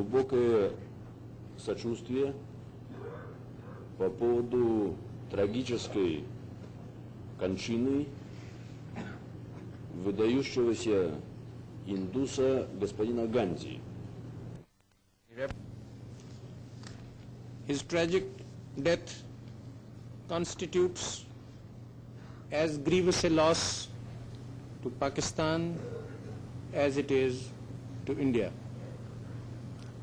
глубокое сочувствие по поводу трагической кончины выдающегося индуса господина Ганди. His tragic death constitutes as grievous a loss to Pakistan as it is to India.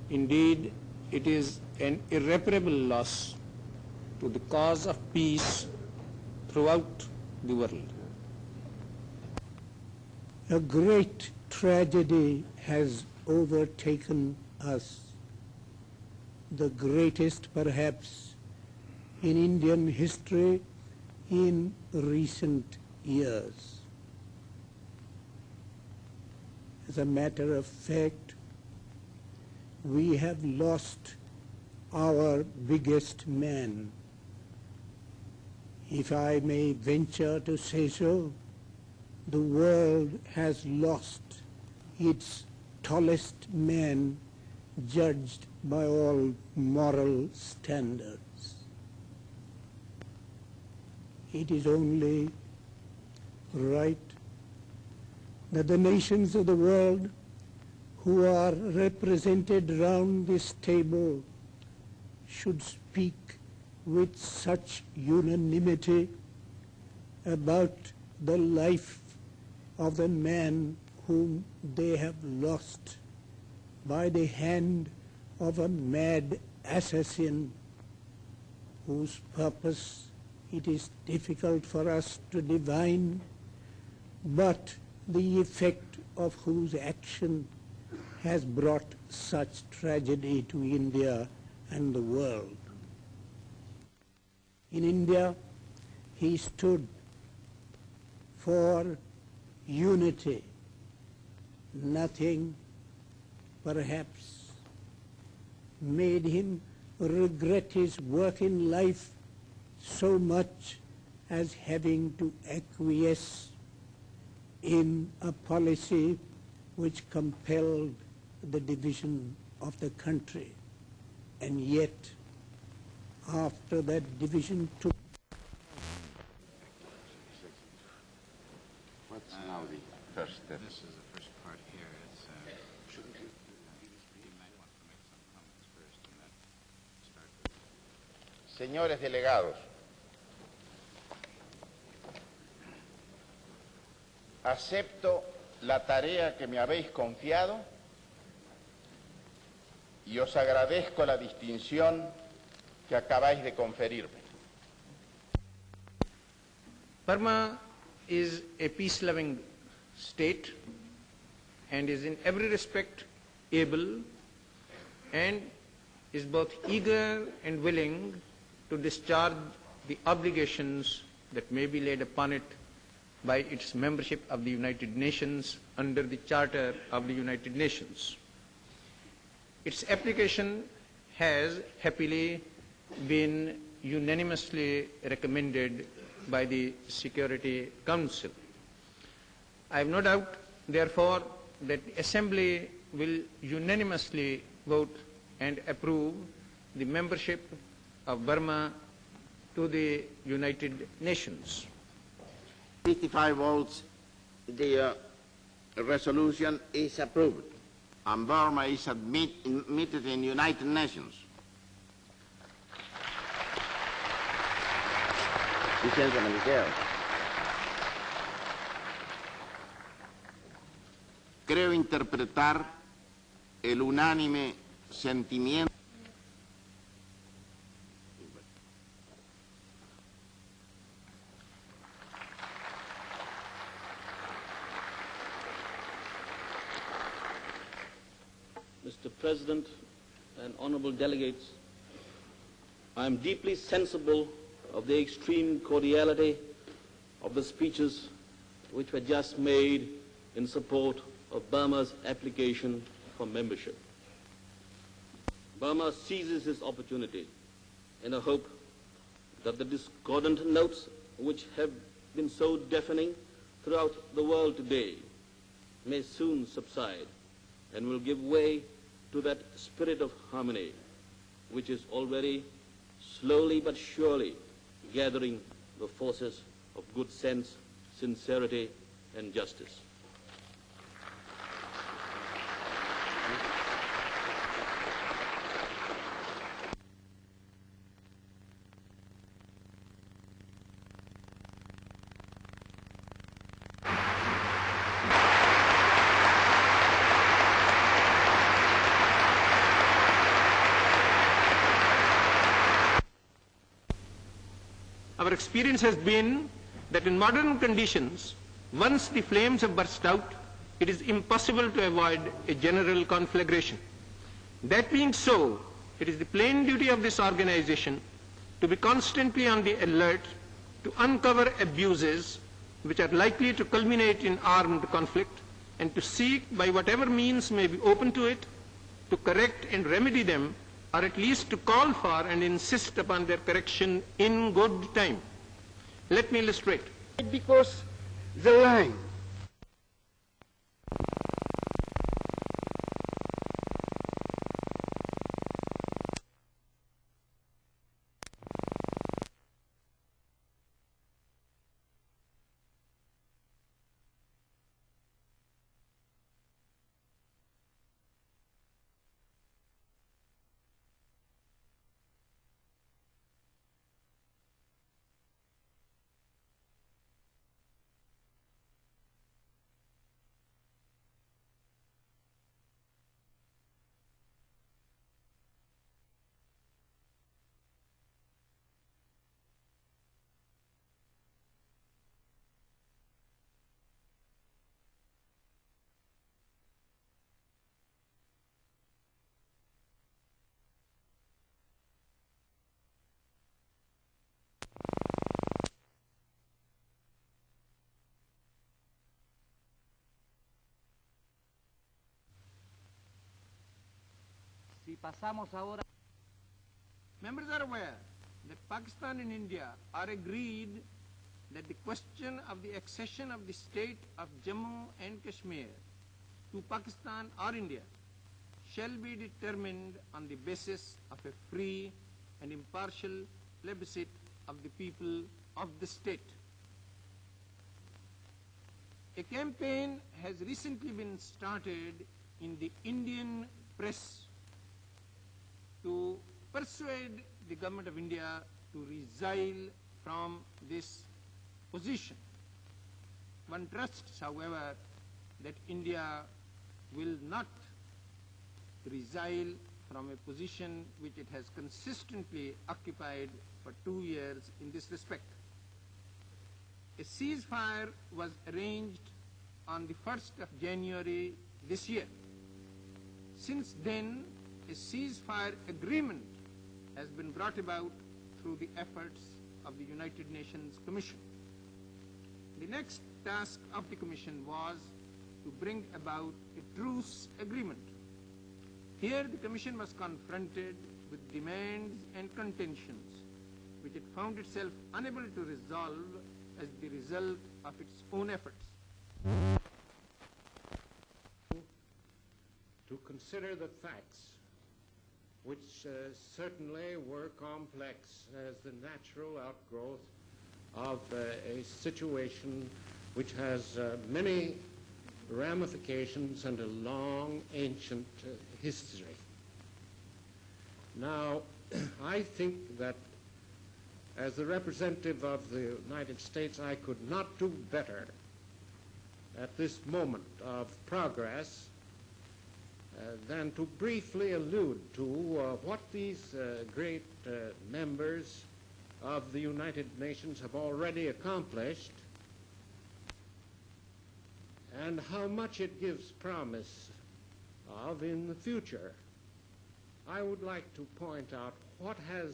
Indeed, it is an irreparable loss to the cause of peace throughout the world. A great tragedy has overtaken us, the greatest perhaps in Indian history in recent years. As a matter of fact, we have lost our biggest man. If I may venture to say so, the world has lost its tallest man judged by all moral standards. It is only right that the nations of the world who are represented round this table should speak with such unanimity about the life of the man whom they have lost by the hand of a mad assassin whose purpose it is difficult for us to divine, but the effect of whose action has brought such tragedy to India and the world. In India, he stood for unity. Nothing, perhaps, made him regret his work in life so much as having to acquiesce in a policy which compelled the division of the country. And yet, after that division took... What's now the first step? This is the first part here. It's, you might want to make some comments first and then start with... Señores delegados, acepto la tarea que me habéis confiado y os agradezco la distinción que acabáis de conferirme. Burma is a peace-loving state and is in every respect able and is both eager and willing to discharge the obligations that may be laid upon it by its membership of the United Nations under the Charter of the United Nations. Its application has happily been unanimously recommended by the Security Council. I have no doubt, therefore, that the Assembly will unanimously vote and approve the membership of Burma to the United Nations. 55 votes, the resolution is approved, and Burma is admitted in the United Nations. Licencia Militar. Creo interpretar el unánime sentimiento. Mr. President and honorable delegates, I am deeply sensible of the extreme cordiality of the speeches which were just made in support of Burma's application for membership. Burma seizes this opportunity in a hope that the discordant notes which have been so deafening throughout the world today may soon subside and will give way to that spirit of harmony which is already slowly but surely gathering the forces of good sense, sincerity, and justice. Our experience has been that in modern conditions, once the flames have burst out, it is impossible to avoid a general conflagration. That being so, it is the plain duty of this organization to be constantly on the alert to uncover abuses which are likely to culminate in armed conflict, and to seek by whatever means may be open to it to correct and remedy them, or at least to call for and insist upon their correction in good time. Let me illustrate. Because the line Members are aware that Pakistan and India are agreed that the question of the accession of the state of Jammu and Kashmir to Pakistan or India shall be determined on the basis of a free and impartial plebiscite of the people of the state. A campaign has recently been started in the Indian press to persuade the government of India to resile from this position. One trusts, however, that India will not resile from a position which it has consistently occupied for 2 years in this respect. A ceasefire was arranged on the 1st of January this year. Since then, a ceasefire agreement has been brought about through the efforts of the United Nations Commission. The next task of the Commission was to bring about a truce agreement. Here the Commission was confronted with demands and contentions which it found itself unable to resolve as the result of its own efforts. To consider the facts, which certainly were complex as the natural outgrowth of a situation which has many ramifications and a long, ancient history. Now, I think that as the representative of the United States, I could not do better at this moment of progress than to briefly allude to what these great members of the United Nations have already accomplished and how much it gives promise of in the future. I would like to point out what have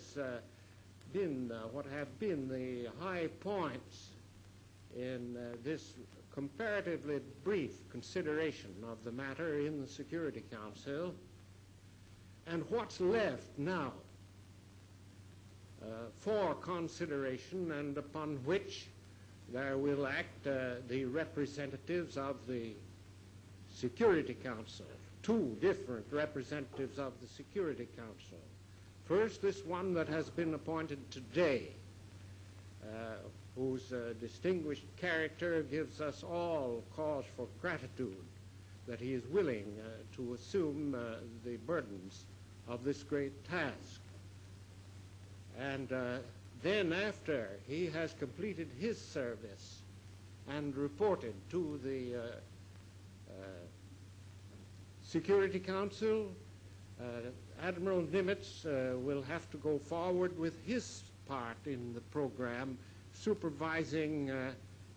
been the high points in this comparatively brief consideration of the matter in the Security Council, and what's left now for consideration, and upon which there will act the representatives of the Security Council. two different representatives of the Security Council. First, this one that has been appointed today, whose distinguished character gives us all cause for gratitude that he is willing to assume the burdens of this great task. And then after he has completed his service and reported to the Security Council, Admiral Nimitz will have to go forward with his part in the program, supervising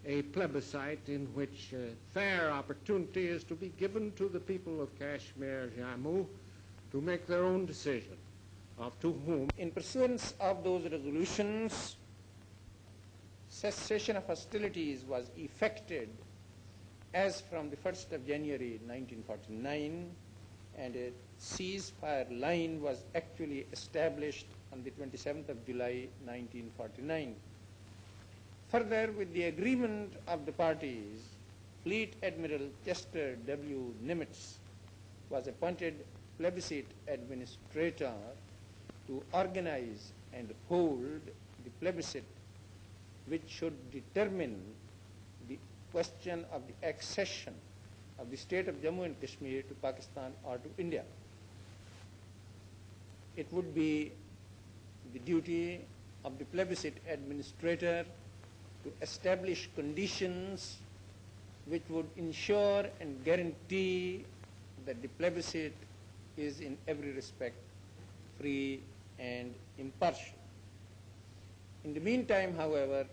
a plebiscite in which fair opportunity is to be given to the people of Kashmir, Jammu, to make their own decision of to whom. In pursuance of those resolutions, cessation of hostilities was effected as from the 1st of January 1949, and a ceasefire line was actually established on the 27th of July 1949. Further, with the agreement of the parties, Fleet Admiral Chester W. Nimitz was appointed plebiscite administrator to organize and hold the plebiscite which should determine the question of the accession of the state of Jammu and Kashmir to Pakistan or to India. It would be the duty of the plebiscite administrator to establish conditions which would ensure and guarantee that the plebiscite is in every respect free and impartial. In the meantime, however,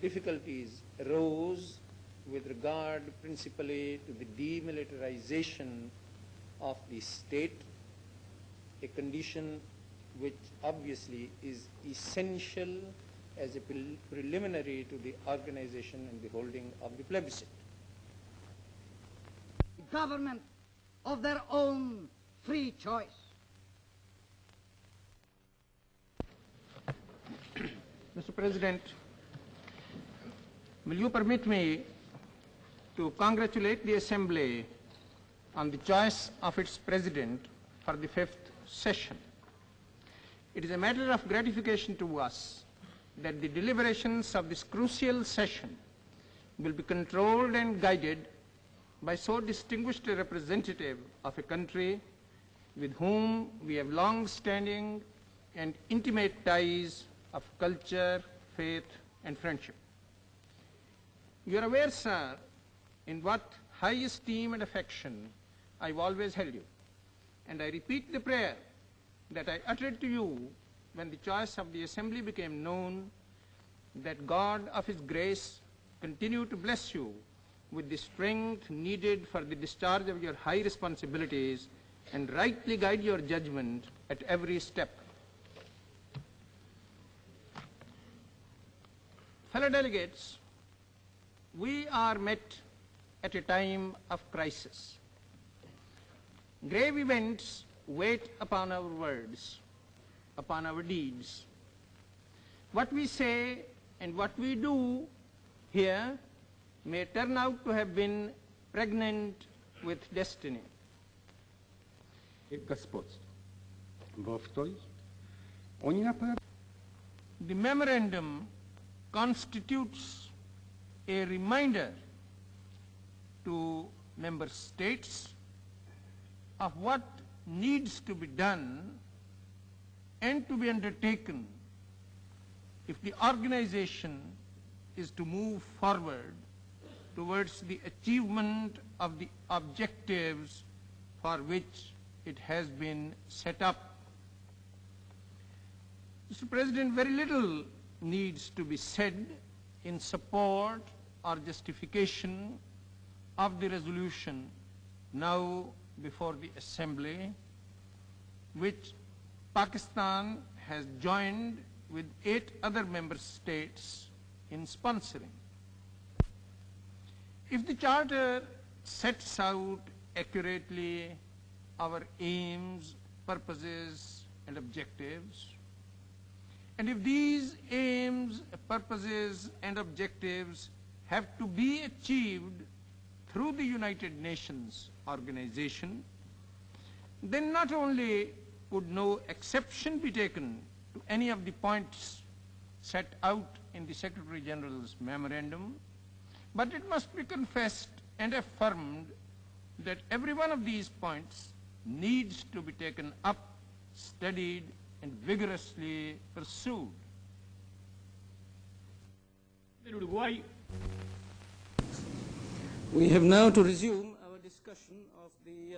difficulties arose with regard principally to the demilitarization of the state, a condition which obviously is essential as a preliminary to the organization and the holding of the plebiscite. Government of their own free choice. Mr. President, will you permit me to congratulate the Assembly on the choice of its President for the 5th session. It is a matter of gratification to us that the deliberations of this crucial session will be controlled and guided by so distinguished a representative of a country with whom we have long-standing and intimate ties of culture, faith, and friendship. You are aware, sir, in what high esteem and affection I've always held you, and I repeat the prayer that I uttered to you when the choice of the Assembly became known, that God of His grace continue to bless you with the strength needed for the discharge of your high responsibilities and rightly guide your judgment at every step. Fellow delegates, we are met at a time of crisis. Grave events wait upon our words, upon our deeds. What we say and what we do here may turn out to have been pregnant with destiny. Господство. В той они направили. The memorandum constitutes a reminder to member states of what needs to be done and to be undertaken if the organization is to move forward towards the achievement of the objectives for which it has been set up. Mr. President, very little needs to be said in support or justification of the resolution now before the Assembly, which Pakistan has joined with 8 other member states in sponsoring. If the Charter sets out accurately our aims, purposes, and objectives, and if these aims, purposes, and objectives have to be achieved through the United Nations organization, then not only would no exception be taken to any of the points set out in the Secretary General's memorandum, but it must be confessed and affirmed that every one of these points needs to be taken up, studied, and vigorously pursued. We have now to resume our discussion of the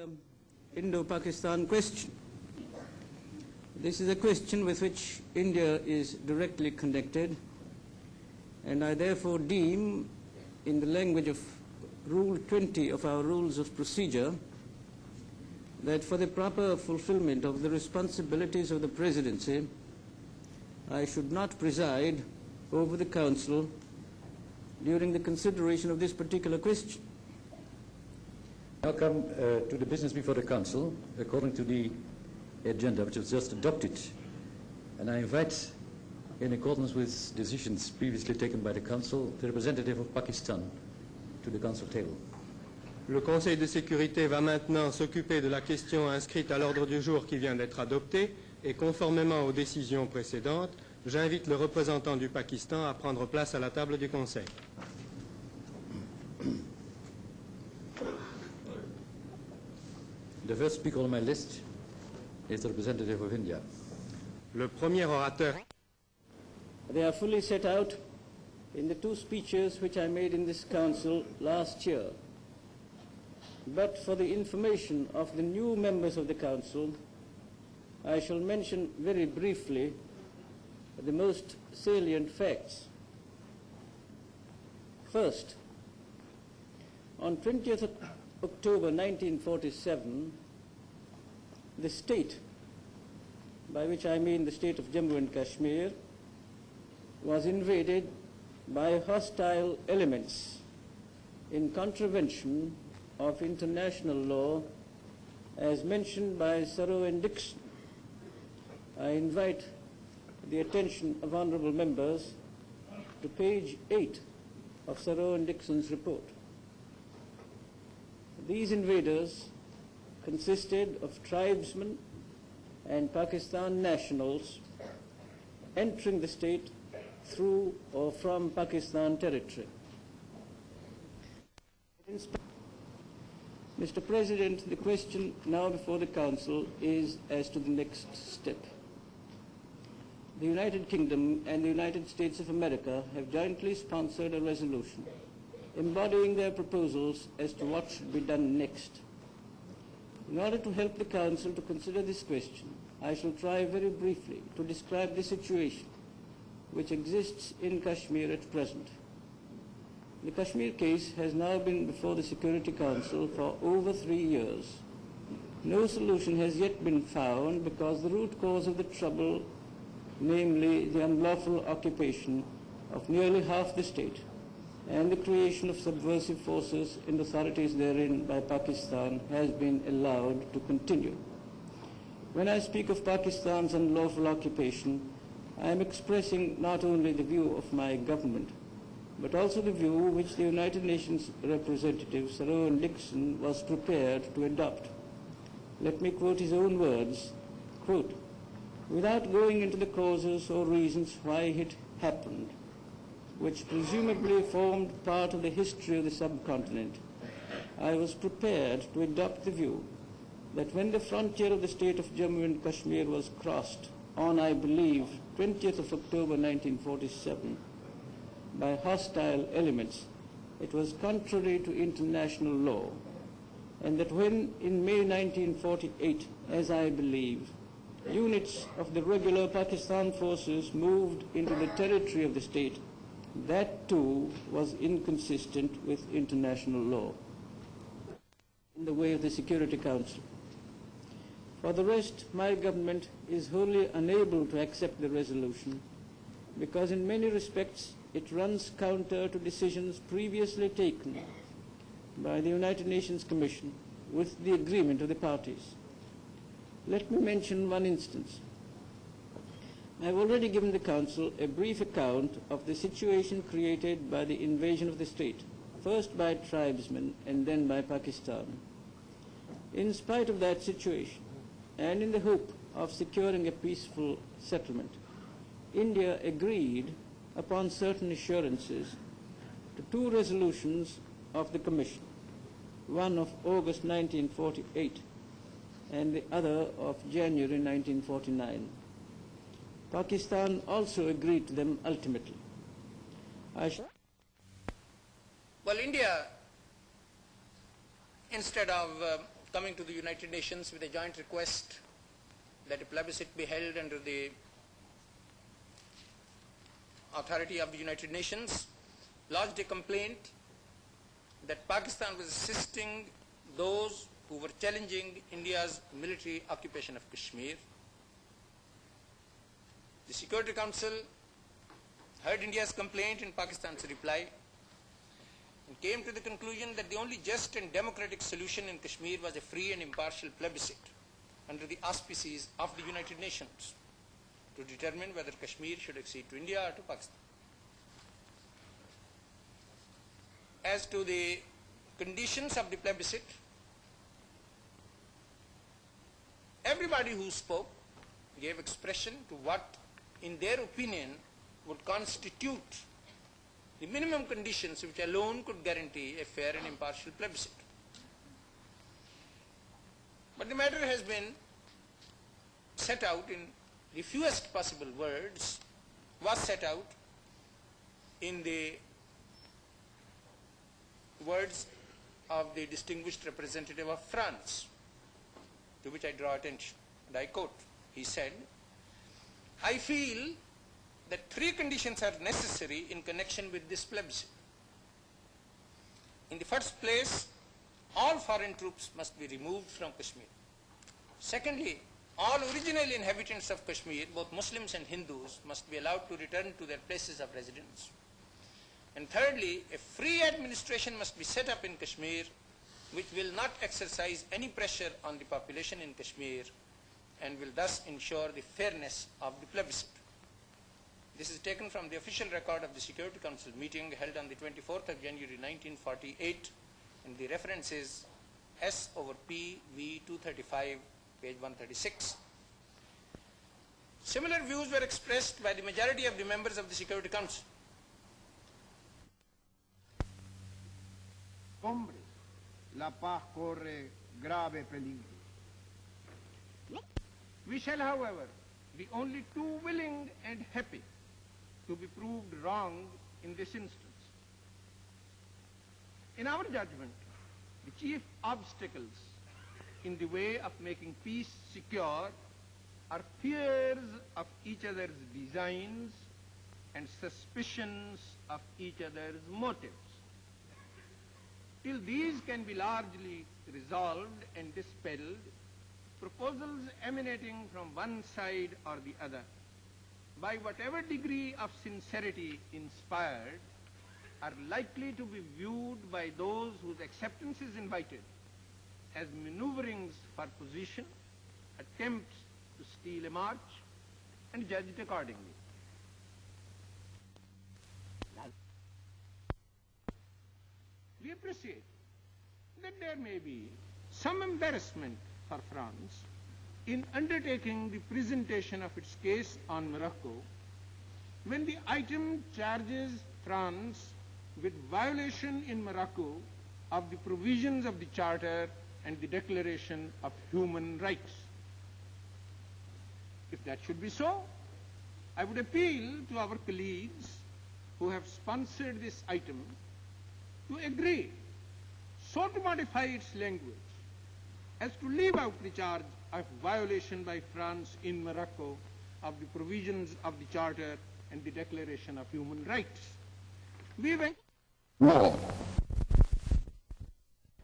Indo-Pakistan question. This is a question with which India is directly connected, and I therefore deem, in the language of Rule 20 of our Rules of Procedure, that for the proper fulfillment of the responsibilities of the Presidency, I should not preside over the Council during the consideration of this particular question. Now come to the business before the Council, according to the agenda which was just adopted. And I invite, in accordance with decisions previously taken by the Council, the representative of Pakistan to the Council table. Le Conseil de sécurité va maintenant s'occuper de la question inscrite à l'ordre du jour qui vient d'être adoptée et conformément aux décisions précédentes, j'invite le représentant du Pakistan à prendre place à la table du Conseil. The first speaker on my list is the representative of India. Le premier orateur. They are fully set out in the two speeches which I made in this Council last year. But for the information of the new members of the Council, I shall mention very briefly the most salient facts. First, on 20th October 1947, the state, by which I mean the state of Jammu and Kashmir, was invaded by hostile elements in contravention of international law as mentioned by Thoreau and Dixon. I invite the attention of honorable members to page 8 of Thoreau and Dixon's report. These invaders consisted of tribesmen and Pakistan nationals entering the state through or from Pakistan territory. Mr. President, the question now before the Council is as to the next step. The United Kingdom and the United States of America have jointly sponsored a resolution embodying their proposals as to what should be done next. In order to help the Council to consider this question, I shall try very briefly to describe the situation which exists in Kashmir at present. The Kashmir case has now been before the Security Council for over 3 years. No solution has yet been found because the root cause of the trouble, namely the unlawful occupation of nearly half the state and the creation of subversive forces and authorities therein by Pakistan, has been allowed to continue. When I speak of Pakistan's unlawful occupation, I am expressing not only the view of my government, but also the view which the United Nations representative, Thoreau and Dixon, was prepared to adopt. Let me quote his own words, quote, "Without going into the causes or reasons why it happened, which presumably formed part of the history of the subcontinent, I was prepared to adopt the view that when the frontier of the state of Jammu and Kashmir was crossed on, I believe, 20th of October 1947, by hostile elements, it was contrary to international law, and that when in May 1948, as I believe, units of the regular Pakistan forces moved into the territory of the state, that too was inconsistent with international law in the way of the Security Council. For the rest, my government is wholly unable to accept the resolution because in many respects it runs counter to decisions previously taken by the United Nations Commission with the agreement of the parties. Let me mention one instance. I have already given the Council a brief account of the situation created by the invasion of the state, first by tribesmen and then by Pakistan. In spite of that situation, and in the hope of securing a peaceful settlement, India agreed upon certain assurances to two resolutions of the Commission, one of August 1948 and the other of January 1949. Pakistan also agreed to them ultimately. Well, India, instead of coming to the United Nations with a joint request that a plebiscite be held under the authority of the United Nations, lodged a complaint that Pakistan was assisting those who were challenging India's military occupation of Kashmir. The Security Council heard India's complaint and Pakistan's reply and came to the conclusion that the only just and democratic solution in Kashmir was a free and impartial plebiscite under the auspices of the United Nations to determine whether Kashmir should accede to India or to Pakistan. As to the conditions of the plebiscite, everybody who spoke gave expression to what, in their opinion, would constitute the minimum conditions which alone could guarantee a fair and impartial plebiscite. But the matter has been set out in the fewest possible words, was set out in the words of the distinguished representative of France, to which I draw attention, and I quote. He said, "I feel that three conditions are necessary in connection with this plebiscite. In the first place, all foreign troops must be removed from Kashmir. Secondly, all original inhabitants of Kashmir, both Muslims and Hindus, must be allowed to return to their places of residence. And thirdly, a free administration must be set up in Kashmir which will not exercise any pressure on the population in Kashmir and will thus ensure the fairness of the plebiscite." This is taken from the official record of the Security Council meeting held on the 24th of January 1948, and the reference is S/P V 235, page 136. Similar views were expressed by the majority of the members of the Security Council. Hombre, la paz corre grave peligro. We shall, however, be only too willing and happy to be proved wrong in this instance. In our judgment, the chief obstacles in the way of making peace secure are fears of each other's designs and suspicions of each other's motives. Till these can be largely resolved and dispelled, proposals emanating from one side or the other, by whatever degree of sincerity inspired, are likely to be viewed by those whose acceptance is invited as maneuverings for position, attempts to steal a march, and judged accordingly. We appreciate that there may be some embarrassment for France in undertaking the presentation of its case on Morocco when the item charges France with violation in Morocco of the provisions of the Charter and the Declaration of Human Rights. If that should be so, I would appeal to our colleagues who have sponsored this item to agree so to modify its language as to leave out the charge of violation by France in Morocco of the provisions of the Charter and the Declaration of Human Rights. We went war.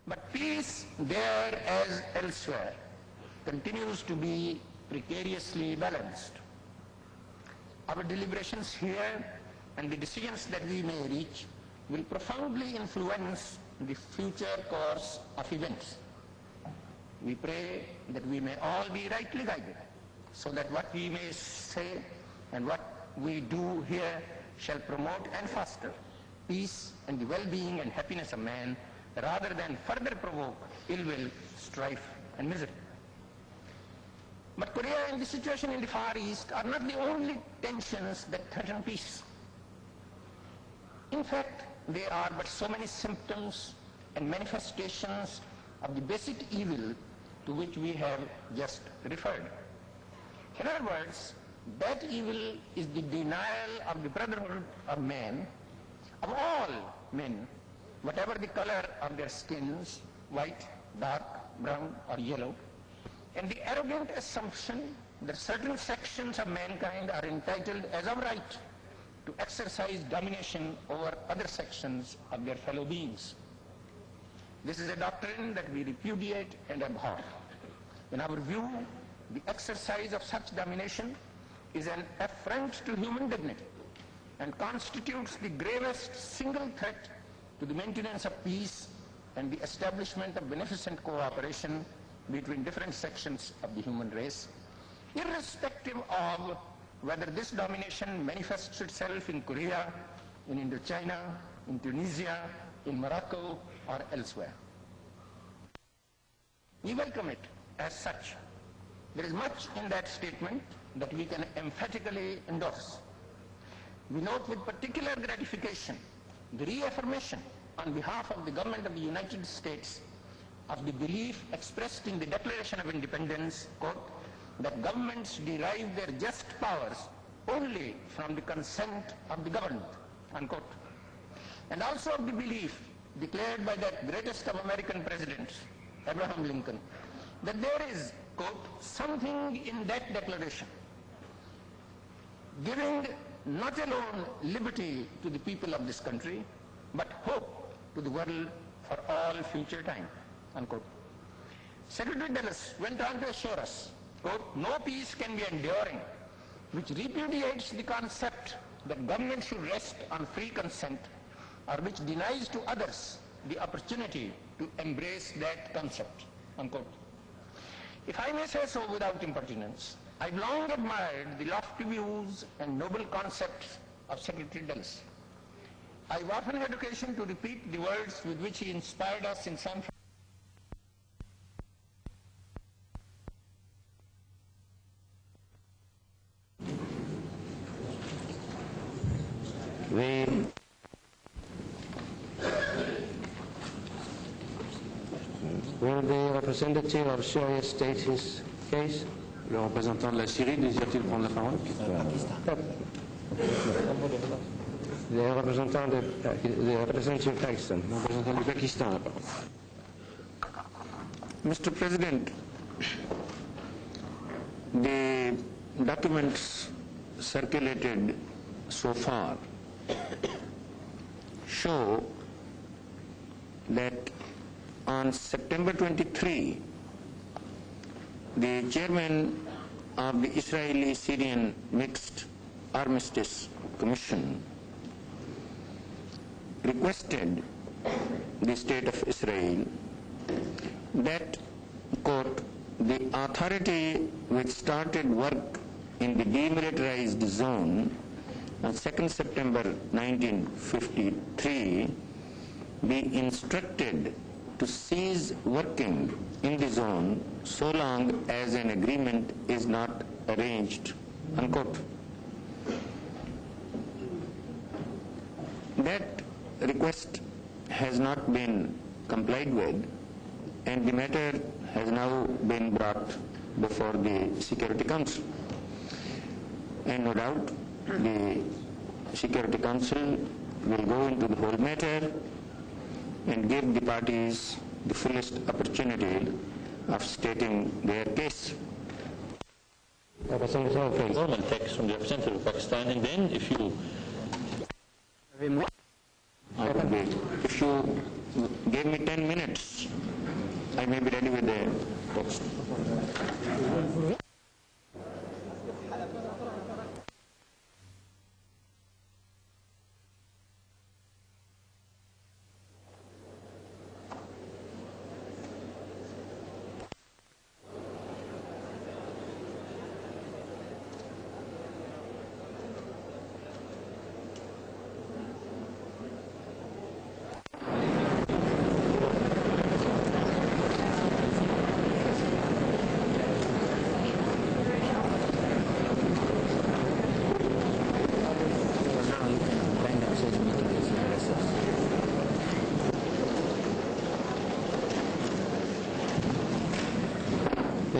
But peace there as elsewhere continues to be precariously balanced. Our deliberations here and the decisions that we may reach will profoundly influence the future course of events. We pray that we may all be rightly guided, so that what we may say and what we do here shall promote and foster peace and the well-being and happiness of man, rather than further provoke ill will, strife, and misery. But Korea and the situation in the Far East are not the only tensions that threaten peace. In fact, they are but so many symptoms and manifestations of the basic evil to which we have just referred. In other words, that evil is the denial of the brotherhood of man, of all men, whatever the color of their skins, white, dark, brown, or yellow, and the arrogant assumption that certain sections of mankind are entitled as of right to exercise domination over other sections of their fellow beings. This is a doctrine that we repudiate and abhor. In our view, the exercise of such domination is an affront to human dignity and constitutes the gravest single threat to the maintenance of peace and the establishment of beneficent cooperation between different sections of the human race, irrespective of whether this domination manifests itself in Korea, in Indochina, in Tunisia, in Morocco, or elsewhere. We welcome it as such. There is much in that statement that we can emphatically endorse. We note with particular gratification the reaffirmation on behalf of the government of the United States of the belief expressed in the Declaration of Independence, quote, that governments derive their just powers only from the consent of the governed, unquote. And also of the belief declared by that greatest of American presidents, Abraham Lincoln, that there is, quote, something in that declaration giving not alone liberty to the people of this country, but hope to the world for all future time, unquote. Secretary Dulles went on to assure us, quote, no peace can be enduring which repudiates the concept that government should rest on free consent or which denies to others the opportunity to embrace that concept, unquote. If I may say so without impertinence, I've long admired the lofty views and noble concepts of Secretary Dulles. I've often had occasion to repeat the words with which he inspired us in San Francisco. Will the representative of Syria state his case? Le représentant de la Syrie désire-t-il prendre la parole? Le representative of Pakistan. Le représentant du Pakistan, la parole. Mr. President, the documents circulated so far show that on September 23, the chairman of the Israeli-Syrian Mixed Armistice Commission requested the State of Israel that, quote, the authority which started work in the demilitarized zone on 2nd September 1953 be instructed to cease working in the zone so long as an agreement is not arranged, unquote. That request has not been complied with, and the matter has now been brought before the Security Council. And no doubt the Security Council will go into the whole matter and give the parties the fullest opportunity of stating their case. Government takes from the representative of Pakistan, and then if you give me 10 minutes, I may be ready with the text.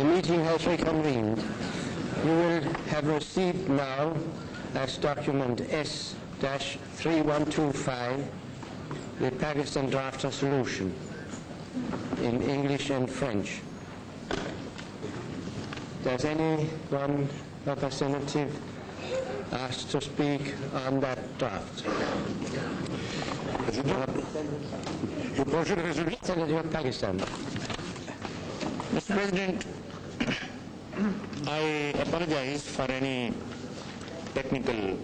meeting has reconvened. You will have received now, as document S-3125, the Pakistan draft resolution in English and French. Does anyone representative ask to speak on that draft? Senator of Pakistan. Mr. President, I apologize for any technical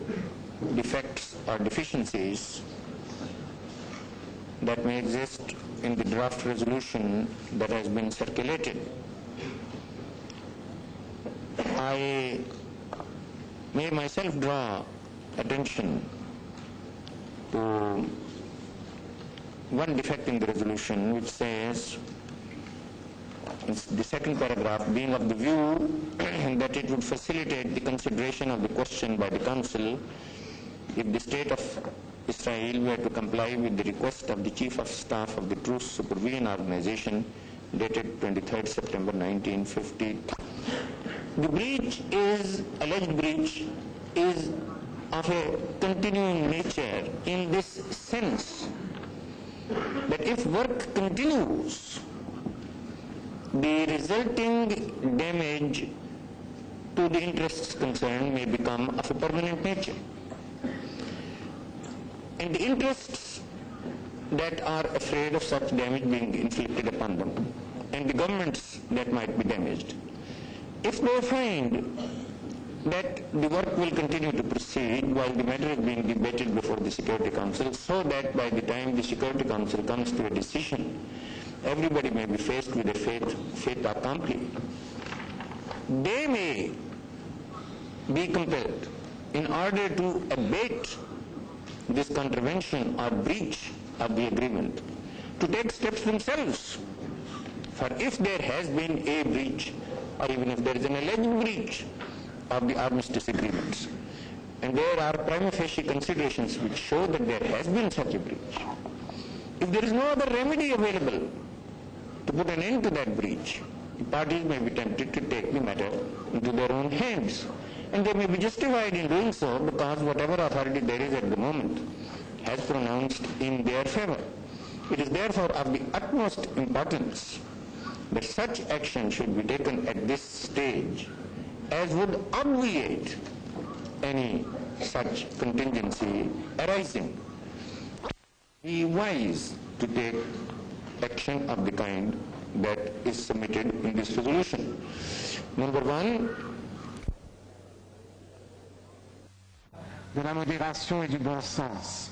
defects or deficiencies that may exist in the draft resolution that has been circulated. I may myself draw attention to one defect in the resolution, which says, in the second paragraph, being of the view that it would facilitate the consideration of the question by the Council if the State of Israel were to comply with the request of the Chief of Staff of the Truce Supervision Organization dated 23rd September 1950. The alleged breach is of a continuing nature in this sense that if work continues, the resulting damage to the interests concerned may become of a permanent nature. And the interests that are afraid of such damage being inflicted upon them, and the governments that might be damaged, if they find that the work will continue to proceed while the matter is being debated before the Security Council, so that by the time the Security Council comes to a decision, everybody may be faced with a fait accompli, they may be compelled, in order to abate this contravention or breach of the agreement, to take steps themselves. For if there has been a breach, or even if there is an alleged breach of the armistice agreements, and there are prima facie considerations which show that there has been such a breach, if there is no other remedy available to put an end to that breach, the parties may be tempted to take the matter into their own hands. And they may be justified in doing so because whatever authority there is at the moment has pronounced in their favor. It is therefore of the utmost importance that such action should be taken at this stage as would obviate any such contingency arising. Be wise to take action of the kind that is submitted in this resolution. Number one, de la modération et du bon sens.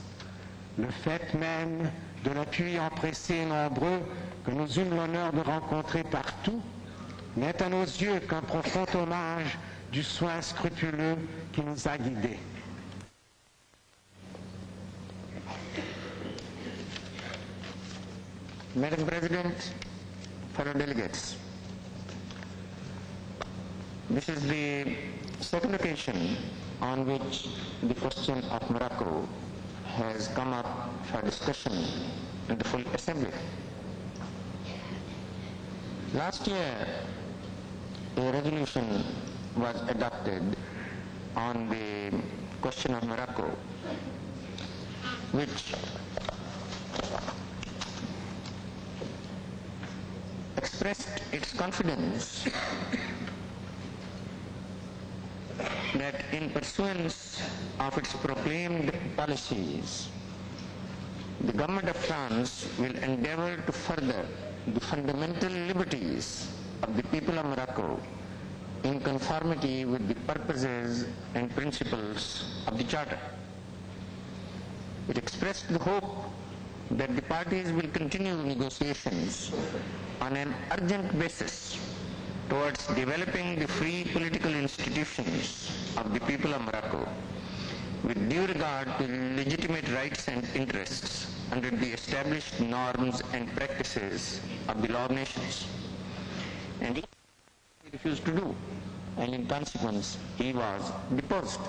Le fait même de l'appui empressé et nombreux que nous eûmes l'honneur de rencontrer partout n'est à nos yeux qu'un profond hommage du soin scrupuleux qui nous a guidés. Madam President, fellow delegates, this is the second occasion on which the question of Morocco has come up for discussion in the full assembly. Last year, a resolution was adopted on the question of Morocco, which expressed its confidence that in pursuance of its proclaimed policies, the government of France will endeavor to further the fundamental liberties of the people of Morocco in conformity with the purposes and principles of the Charter. It expressed the hope that the parties will continue negotiations on an urgent basis towards developing the free political institutions of the people of Morocco with due regard to legitimate rights and interests under the established norms and practices of the law of nations. And he refused to do, and in consequence he was deposed.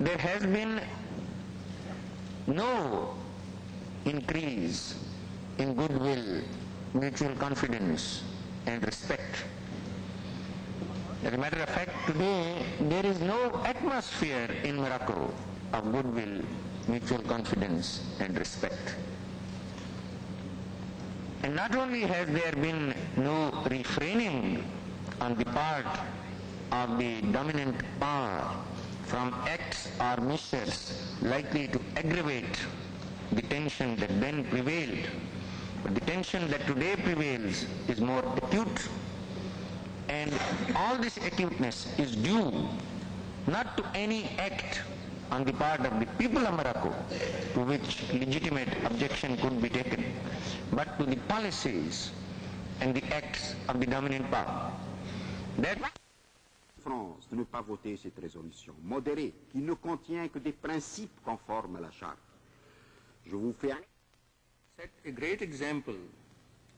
There has been no increase in goodwill mutual confidence and respect. As a matter of fact, today there is no atmosphere in Morocco of goodwill, mutual confidence and respect. And not only has there been no refraining on the part of the dominant power from acts or measures likely to aggravate the tension that then prevailed, but the tension that today prevails is more acute, and all this acuteness is due not to any act on the part of the people of Morocco, to which legitimate objection could be taken, but to the policies and the acts of the dominant power. That France de ne pas voter cette résolution modérée qui ne contient que des principes conformes à la charte. Je vous fais set a great example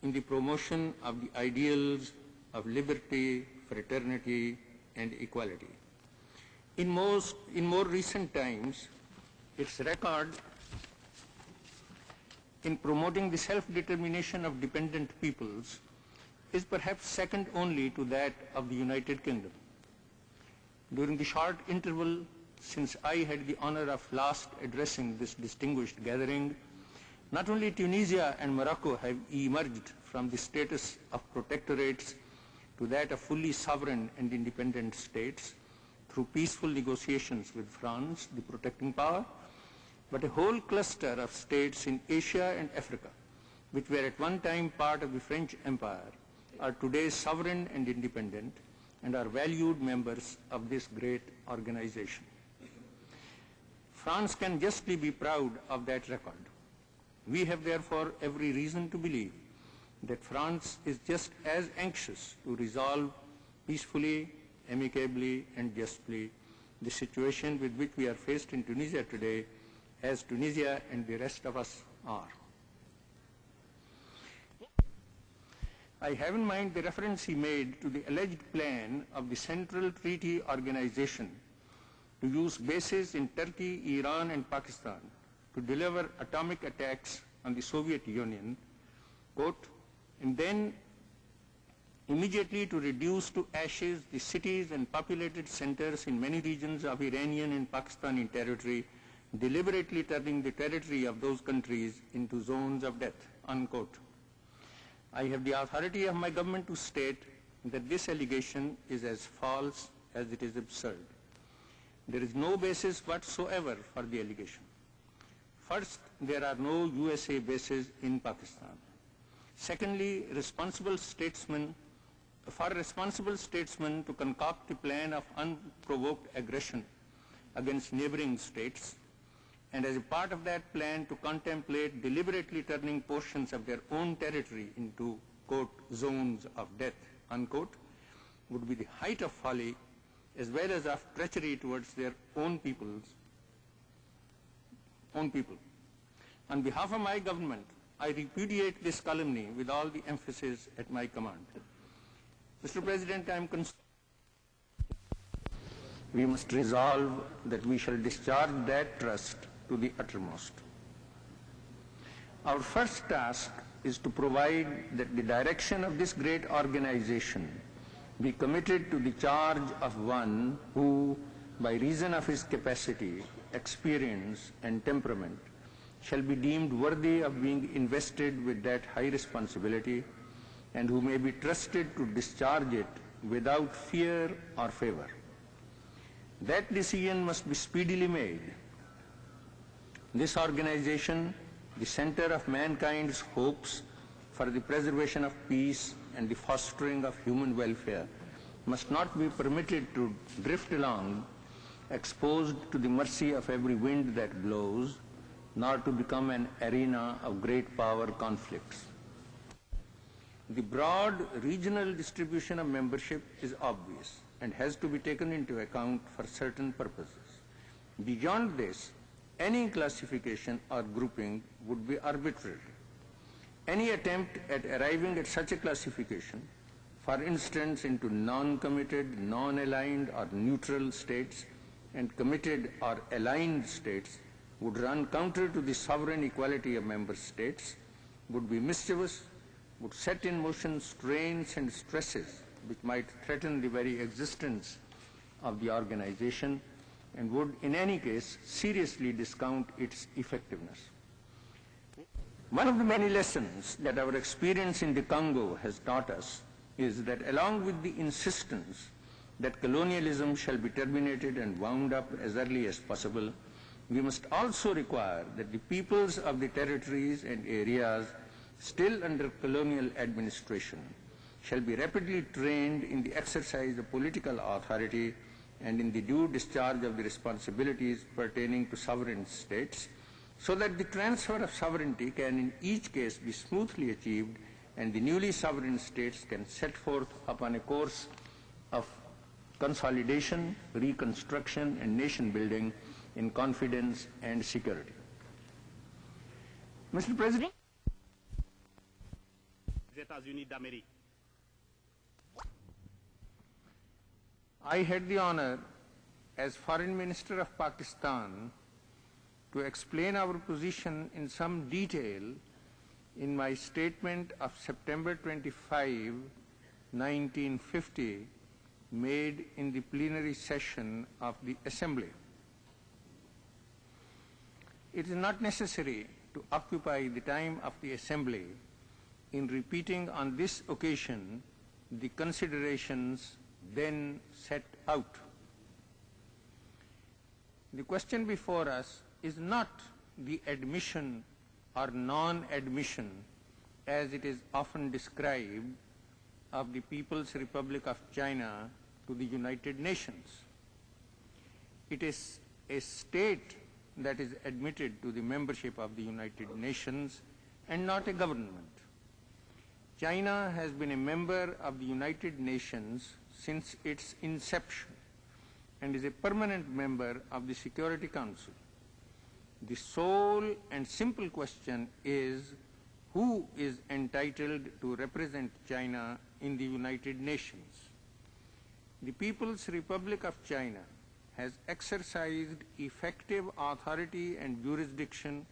in the promotion of the ideals of liberty, fraternity, and equality. In more recent times, its record in promoting the self-determination of dependent peoples is perhaps second only to that of the United Kingdom. During the short interval since I had the honor of last addressing this distinguished gathering, not only Tunisia and Morocco have emerged from the status of protectorates to that of fully sovereign and independent states through peaceful negotiations with France, the protecting power, but a whole cluster of states in Asia and Africa, which were at one time part of the French Empire, are today sovereign and independent and are valued members of this great organization. France can justly be proud of that record. We have therefore every reason to believe that France is just as anxious to resolve peacefully, amicably, and justly the situation with which we are faced in Tunisia today as Tunisia and the rest of us are. I have in mind the reference he made to the alleged plan of the Central Treaty Organization to use bases in Turkey, Iran, and Pakistan to deliver atomic attacks on the Soviet Union, quote, and then immediately to reduce to ashes the cities and populated centers in many regions of Iranian and Pakistani territory, deliberately turning the territory of those countries into zones of death, unquote. I have the authority of my government to state that this allegation is as false as it is absurd. There is no basis whatsoever for the allegation. First, there are no USA bases in Pakistan. Secondly, for responsible statesmen to concoct a plan of unprovoked aggression against neighboring states, and as a part of that plan to contemplate deliberately turning portions of their own territory into, quote, zones of death, unquote, would be the height of folly as well as of treachery towards their own people. On behalf of my government, I repudiate this calumny with all the emphasis at my command. Mr. President, I am concerned we must resolve that we shall discharge that trust to the uttermost. Our first task is to provide that the direction of this great organization be committed to the charge of one who, by reason of his capacity, experience, and temperament, shall be deemed worthy of being invested with that high responsibility, and who may be trusted to discharge it without fear or favor. That decision must be speedily made. This organization, the center of mankind's hopes for the preservation of peace and the fostering of human welfare, must not be permitted to drift along, exposed to the mercy of every wind that blows, nor to become an arena of great power conflicts. The broad regional distribution of membership is obvious and has to be taken into account for certain purposes. Beyond this, any classification or grouping would be arbitrary. Any attempt at arriving at such a classification, for instance into non-committed, non-aligned or neutral states and committed or aligned states, would run counter to the sovereign equality of member states, would be mischievous, would set in motion strains and stresses which might threaten the very existence of the organization and would in any case seriously discount its effectiveness. One of the many lessons that our experience in the Congo has taught us is that along with the insistence that colonialism shall be terminated and wound up as early as possible, we must also require that the peoples of the territories and areas still under colonial administration shall be rapidly trained in the exercise of political authority and in the due discharge of the responsibilities pertaining to sovereign states, so that the transfer of sovereignty can in each case be smoothly achieved and the newly sovereign states can set forth upon a course of consolidation, reconstruction, and nation building in confidence and security. Mr. President, États-Unis d'Amérique. I had the honor as Foreign Minister of Pakistan to explain our position in some detail in my statement of September 25, 1950, made in the plenary session of the Assembly. It is not necessary to occupy the time of the Assembly in repeating on this occasion the considerations then set out. The question before us is not the admission or non-admission, as it is often described, of the People's Republic of China to the United Nations. It is a state that is admitted to the membership of the United Nations and not a government. China has been a member of the United Nations since its inception and is a permanent member of the Security Council. The sole and simple question is who is entitled to represent China in the United Nations. The People's Republic of China has exercised effective authority and jurisdiction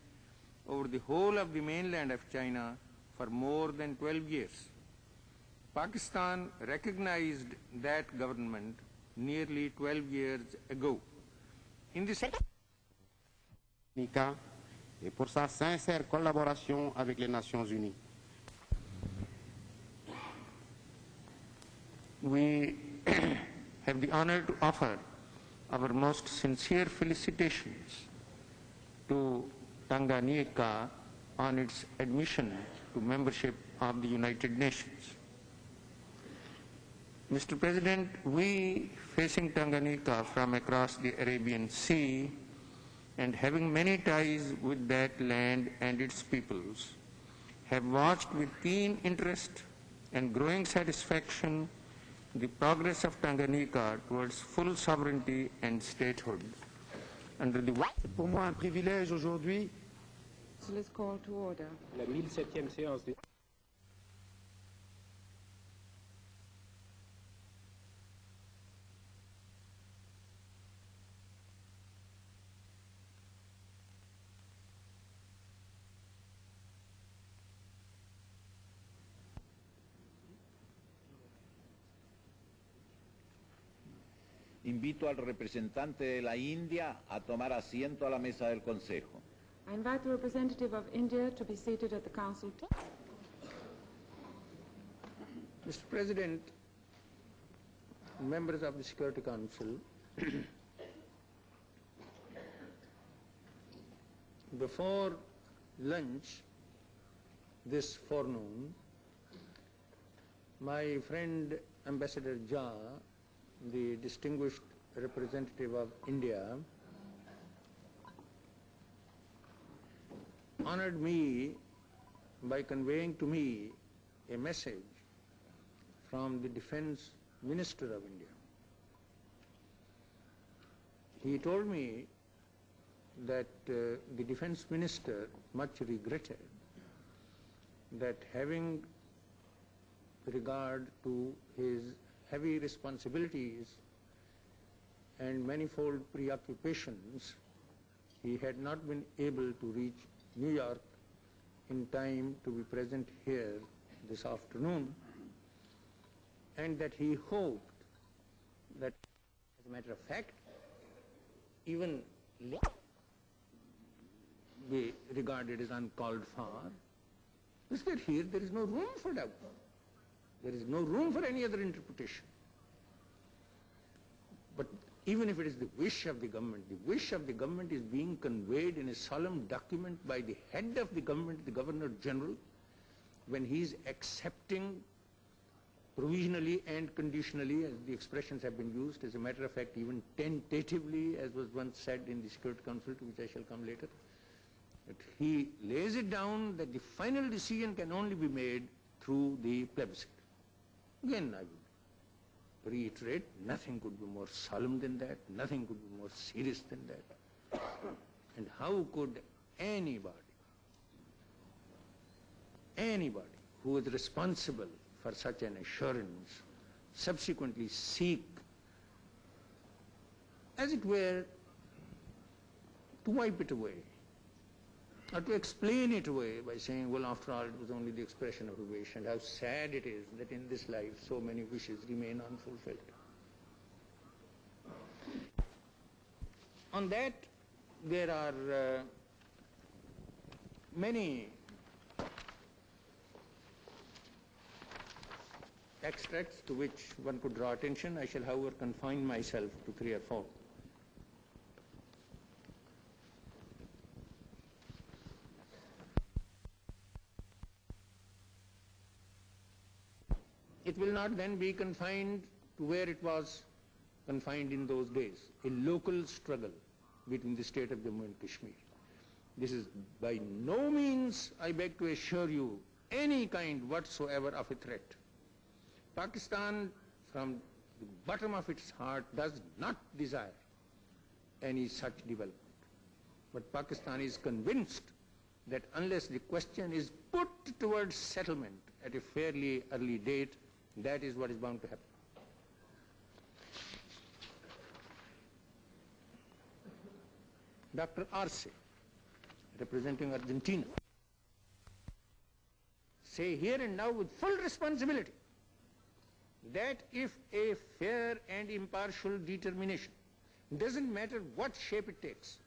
over the whole of the mainland of China for more than 12 years. Pakistan recognized that government nearly 12 years ago. In the second et pour sa sincère collaboration avec les Nations Unies. We have the honor to offer our most sincere felicitations to Tanganyika on its admission to membership of the United Nations. Mr. President, we facing Tanganyika from across the Arabian Sea and having many ties with that land and its peoples, have watched with keen interest and growing satisfaction the progress of Tanganyika towards full sovereignty and statehood. Under the Pour moi, un privilège aujourd'hui. Let's call to order. La 1007e séance du... Invito al representante de la India a tomar asiento a la mesa del Consejo. I invite the representative of India to be seated at the council table. Mr. President, members of the Security Council, before lunch this forenoon, my friend Ambassador Jha, the distinguished representative of India, honored me by conveying to me a message from the Defense Minister of India. He told me that the Defense Minister much regretted that having regard to his heavy responsibilities and manifold preoccupations, he had not been able to reach New York in time to be present here this afternoon, and that he hoped that, as a matter of fact, even be regarded as uncalled for, is that here there is no room for doubt. There is no room for any other interpretation. But even if it is the wish of the government is being conveyed in a solemn document by the head of the government, the Governor General, when he is accepting provisionally and conditionally, as the expressions have been used, as a matter of fact, even tentatively, as was once said in the Security Council, to which I shall come later, that he lays it down that the final decision can only be made through the plebiscite. Again, I would reiterate, nothing could be more solemn than that, nothing could be more serious than that. And how could anybody who is responsible for such an assurance subsequently seek, as it were, to wipe it away, or to explain it away by saying, well, after all, it was only the expression of a wish, and how sad it is that in this life so many wishes remain unfulfilled. On that, there are many extracts to which one could draw attention. I shall, however, confine myself to 3 or 4. It will not then be confined to where it was confined in those days, a local struggle between the state of Jammu and Kashmir. This is by no means, I beg to assure you, any kind whatsoever of a threat. Pakistan, from the bottom of its heart, does not desire any such development. But Pakistan is convinced that unless the question is put towards settlement at a fairly early date, that is what is bound to happen. Dr. Arce, representing Argentina, say here and now with full responsibility that if a fair and impartial determination, doesn't matter what shape it takes,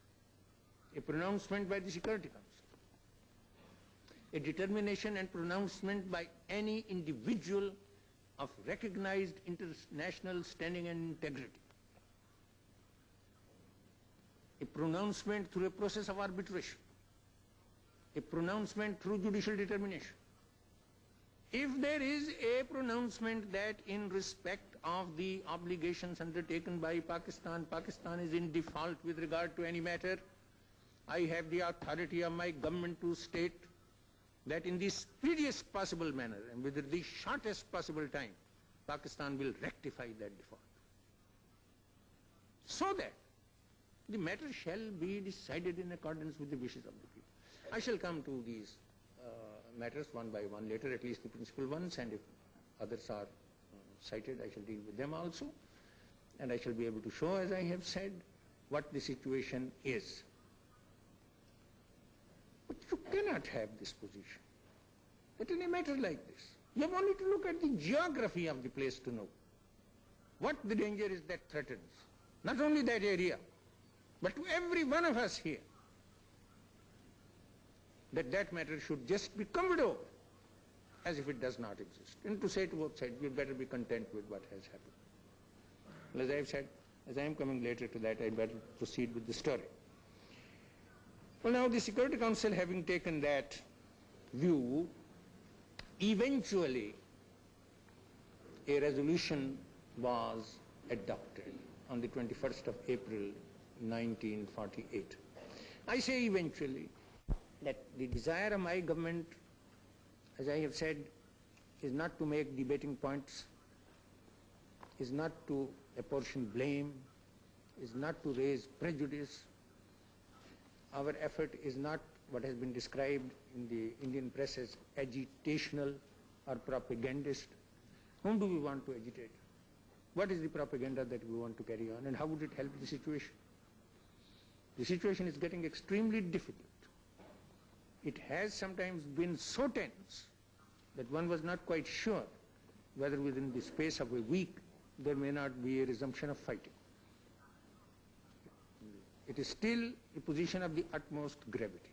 a pronouncement by the Security Council, a determination and pronouncement by any individual of recognized international standing and integrity, a pronouncement through a process of arbitration, a pronouncement through judicial determination. If there is a pronouncement that in respect of the obligations undertaken by Pakistan, Pakistan is in default with regard to any matter, I have the authority of my government to state that in the speediest possible manner and within the shortest possible time, Pakistan will rectify that default, so that the matter shall be decided in accordance with the wishes of the people. I shall come to these matters one by one later, at least the principal ones, and if others are cited, I shall deal with them also, and I shall be able to show, as I have said, what the situation is. But you cannot have this position, that in a matter like this, you have only to look at the geography of the place to know what the danger is that threatens, not only that area, but to every one of us here, that matter should just be covered over as if it does not exist. And to say to both sides, you better be content with what has happened. Well, as I have said, as I am coming later to that, I better proceed with the story. Well, now the Security Council, having taken that view, eventually a resolution was adopted on the 21st of April 1948. I say eventually, that the desire of my government, as I have said, is not to make debating points, is not to apportion blame, is not to raise prejudice. Our effort is not what has been described in the Indian press as agitational or propagandist. Whom do we want to agitate? What is the propaganda that we want to carry on, and how would it help the situation? The situation is getting extremely difficult. It has sometimes been so tense that one was not quite sure whether within the space of a week there may not be a resumption of fighting. It is still a position of the utmost gravity.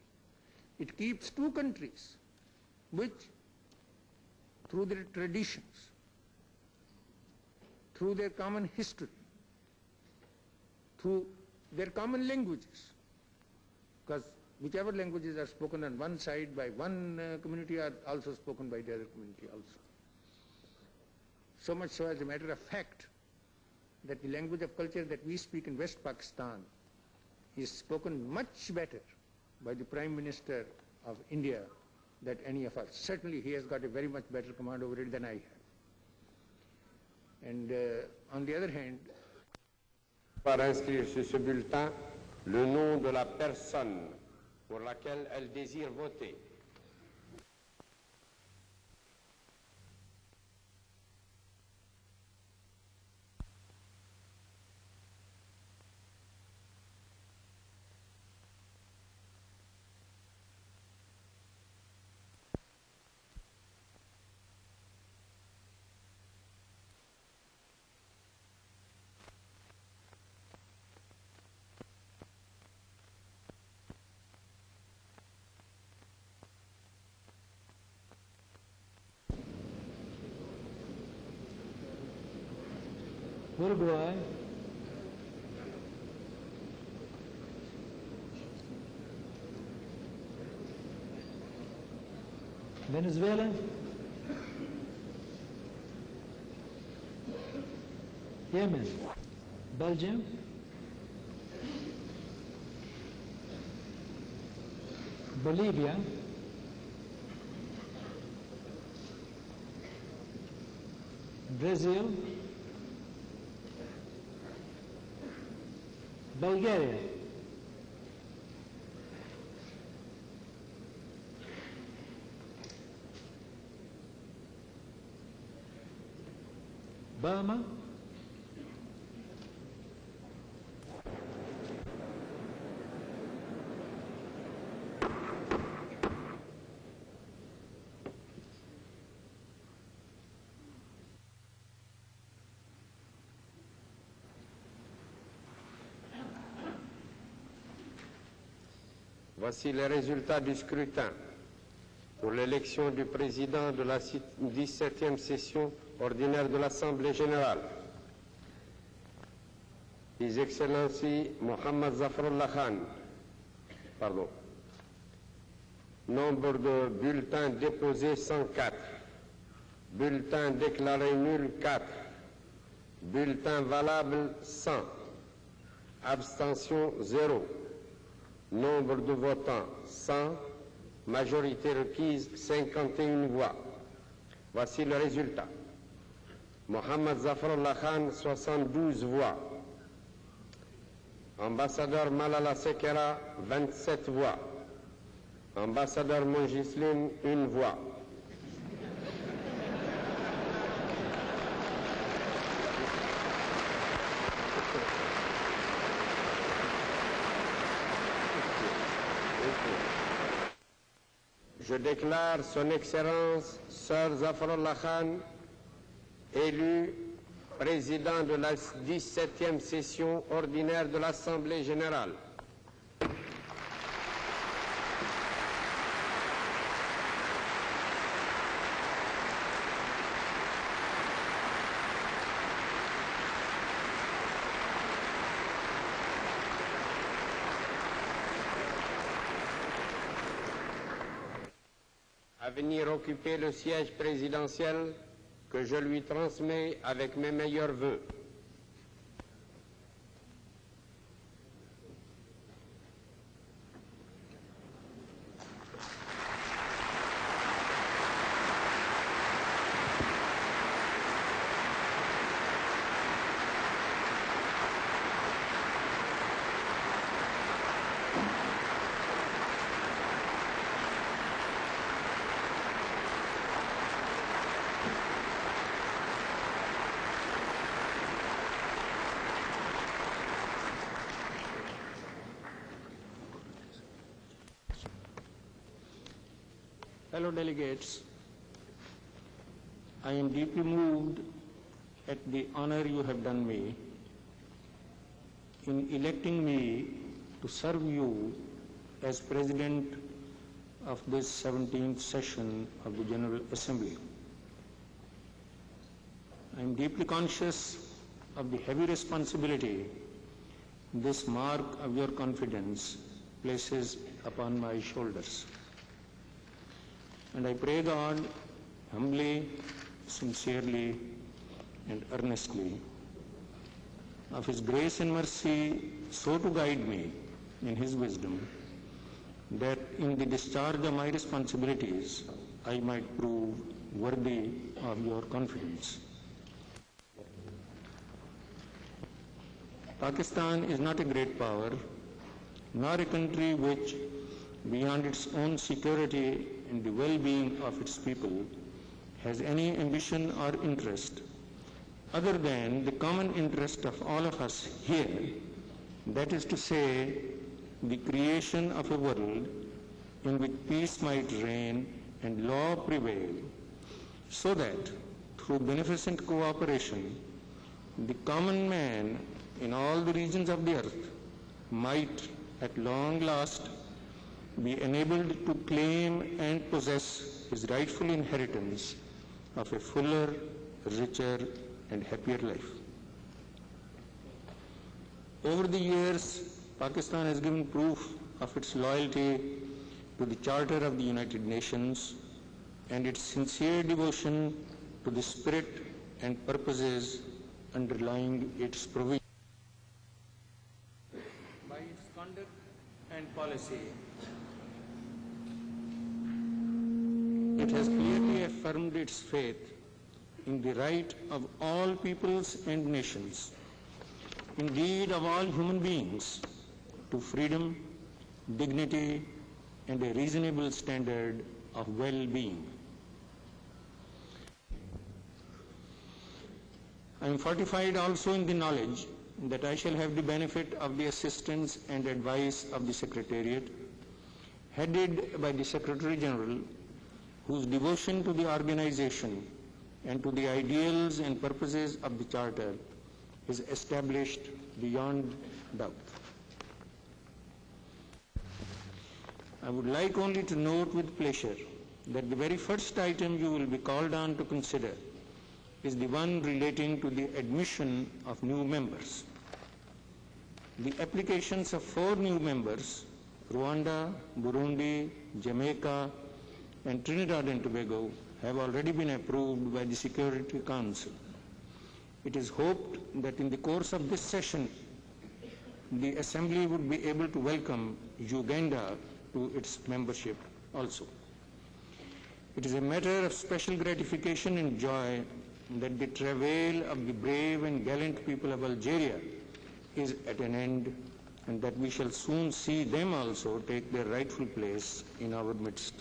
It keeps two countries which, through their traditions, through their common history, through their common languages, because whichever languages are spoken on one side by one community are also spoken by the other community also. So much so, as a matter of fact, that the language of culture that we speak in West Pakistan is spoken much better by the Prime Minister of India than any of us. Certainly he has got a very much better command over it than I have. And on the other hand, par inscrire sur ce bulletin le nom de la personne pour laquelle elle désire voter. Uruguay, Venezuela, Yemen, Belgium, Bolivia, Brazil, Bulgaria, Burma, Voici les résultats du scrutin pour l'élection du président de la 17e session ordinaire de l'Assemblée générale. His Excellency Muhammad Zafrulla Khan. Pardon. Nombre de bulletins déposés 104. Bulletins déclarés nuls 4. Bulletins valables 100. Abstention 0. Nombre de votants 100, majorité requise 51 voix. Voici le résultat. Muhammad Zafrulla Khan 72 voix. Ambassadeur Malala Sekera 27 voix. Ambassadeur Mongisline 1 voix. Je déclare son Excellence Sir Zafrulla Khan élu président de la 17e session ordinaire de l'Assemblée générale. À venir occuper le siège présidentiel que je lui transmets avec mes meilleurs vœux. fellow delegates, I am deeply moved at the honor you have done me in electing me to serve you as President of this 17th session of the General Assembly. I am deeply conscious of the heavy responsibility this mark of your confidence places upon my shoulders. And I pray God humbly, sincerely, and earnestly of His grace and mercy so to guide me in His wisdom that in the discharge of my responsibilities I might prove worthy of your confidence. Pakistan is not a great power, nor a country which, beyond its own security and the well-being of its people, has any ambition or interest other than the common interest of all of us here, that is to say, the creation of a world in which peace might reign and law prevail, so that through beneficent cooperation, the common man in all the regions of the earth might at long last be enabled to claim and possess his rightful inheritance of a fuller, richer, and happier life. Over the years, Pakistan has given proof of its loyalty to the Charter of the United Nations and its sincere devotion to the spirit and purposes underlying its provision. By its conduct and policy, it has clearly affirmed its faith in the right of all peoples and nations, indeed of all human beings, to freedom, dignity, and a reasonable standard of well-being. I am fortified also in the knowledge that I shall have the benefit of the assistance and advice of the Secretariat, headed by the Secretary General, whose devotion to the organization and to the ideals and purposes of the Charter is established beyond doubt. I would like only to note with pleasure that the very first item you will be called on to consider is the one relating to the admission of new members. The applications of 4 new members, Rwanda, Burundi, Jamaica, and Trinidad and Tobago, have already been approved by the Security Council. It is hoped that in the course of this session, the Assembly would be able to welcome Uganda to its membership also. It is a matter of special gratification and joy that the travail of the brave and gallant people of Algeria is at an end, and that we shall soon see them also take their rightful place in our midst.